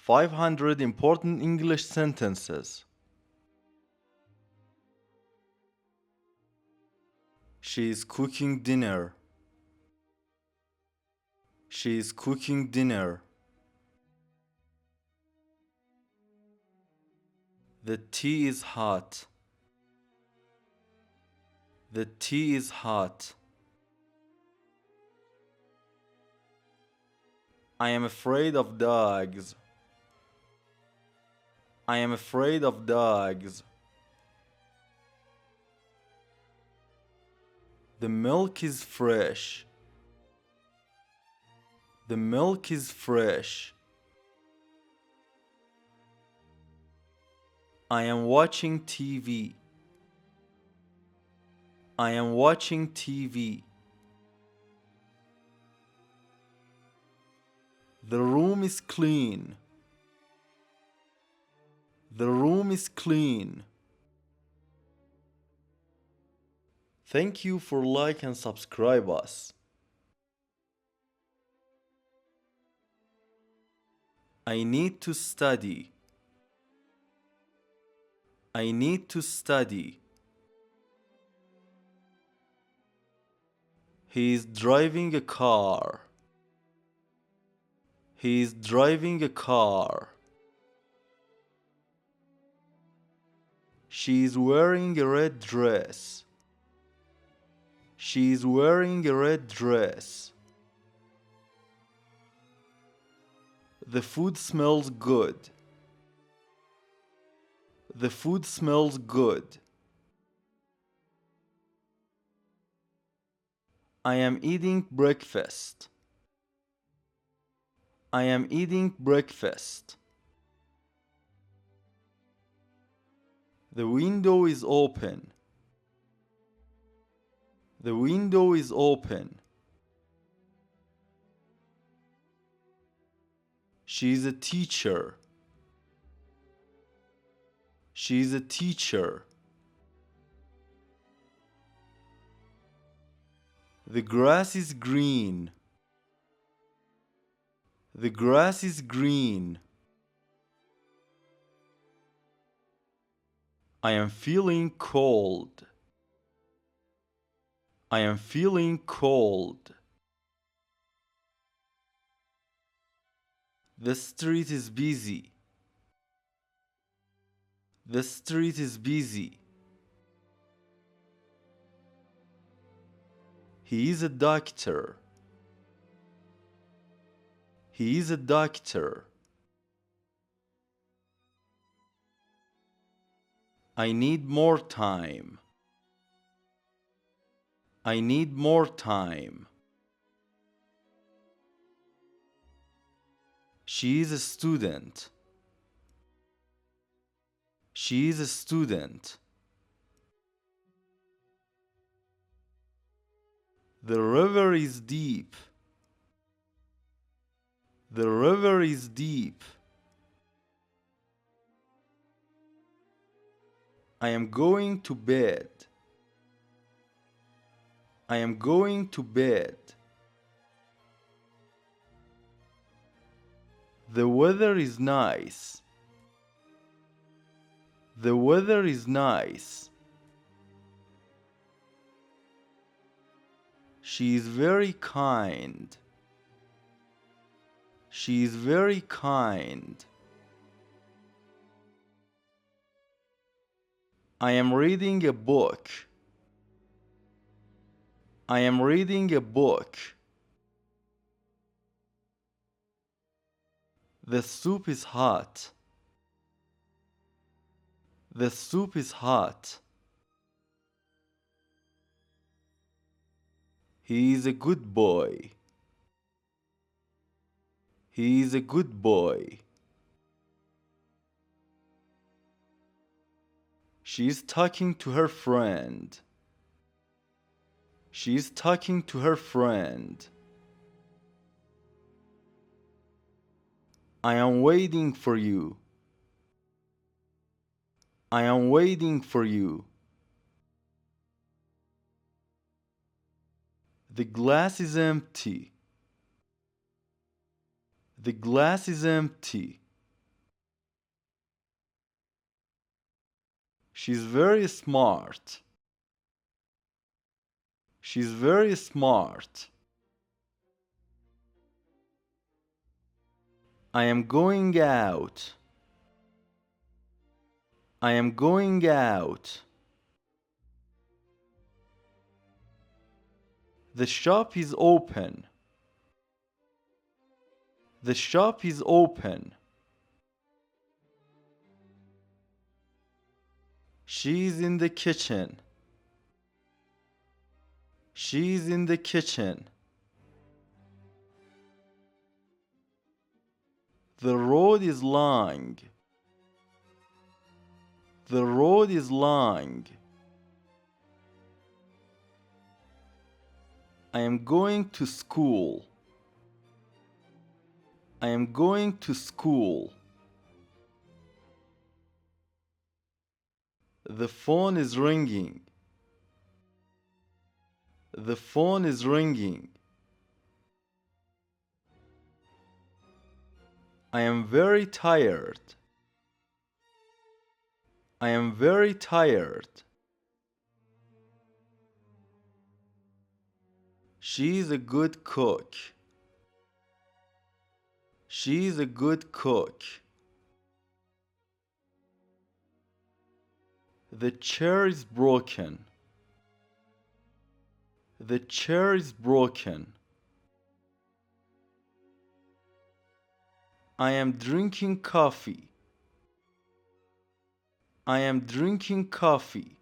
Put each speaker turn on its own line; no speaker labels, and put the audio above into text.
500 important English sentences. She is cooking dinner. She is cooking dinner. The tea is hot. The tea is hot. I am afraid of dogs. I am afraid of dogs. The milk is fresh. The milk is fresh. I am watching TV. I am watching TV. The room is clean. The room is clean. Thank you for like and subscribe us. I need to study. I need to study. He is driving a car. He is driving a car. She is wearing a red dress. She is wearing a red dress. The food smells good. The food smells good. I am eating breakfast. I am eating breakfast. The window is open. The window is open. She is a teacher. She is a teacher. The grass is green. The grass is green. I am feeling cold. I am feeling cold. The street is busy. The street is busy. He is a doctor. He is a doctor. I need more time. I need more time. She is a student. She is a student. The river is deep. The river is deep. I am going to bed. I am going to bed. The weather is nice. The weather is nice. She is very kind. She is very kind. I am reading a book. I am reading a book. The soup is hot. The soup is hot. He is a good boy. He is a good boy. She is talking to her friend. She is talking to her friend. I am waiting for you. I am waiting for you. The glass is empty. The glass is empty. She's very smart. She's very smart. I am going out. I am going out. The shop is open. The shop is open. She's in the kitchen. She's in the kitchen. The road is long. The road is long. I am going to school. I am going to school. The phone is ringing. The phone is ringing. I am very tired. I am very tired. She's a good cook. She's a good cook. The chair is broken. The chair is broken. I am drinking coffee. I am drinking coffee.